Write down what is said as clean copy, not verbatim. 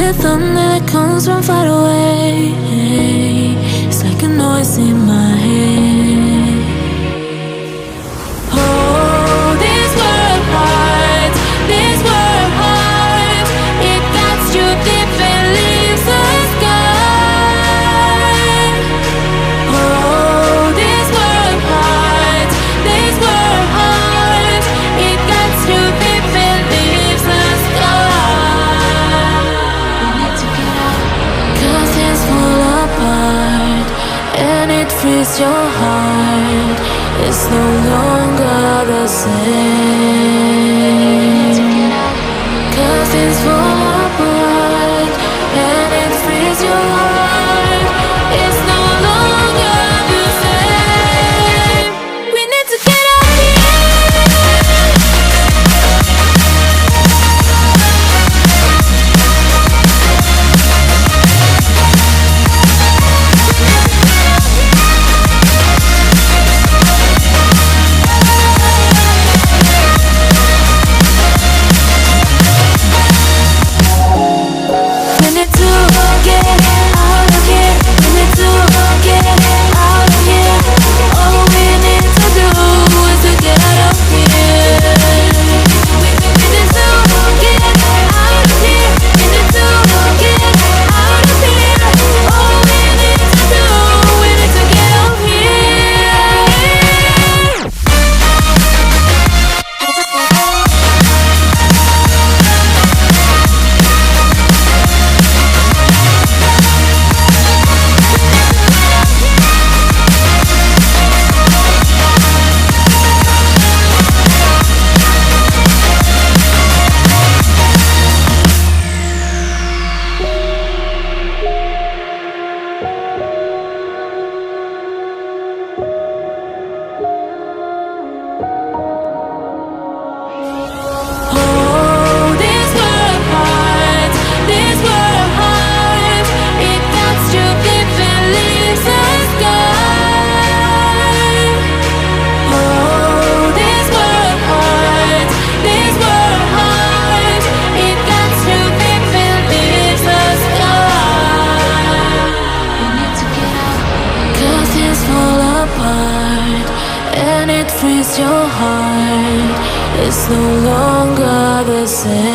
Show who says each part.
Speaker 1: the thunder that comes from far away. It's like a noise in my head. Oh, this world hurts, this world hurts. It cuts you deep and leaves the sky. Oh, this world hurts, this world hurts. It cuts you deep and leaves the sky. We need to get out, 'cause things fall apart and it frees your heart. It's no longer the same. 'Cause things fall apart and it frees your heart. It's no longer the same. We need to get out of your heart. It's no longer the same.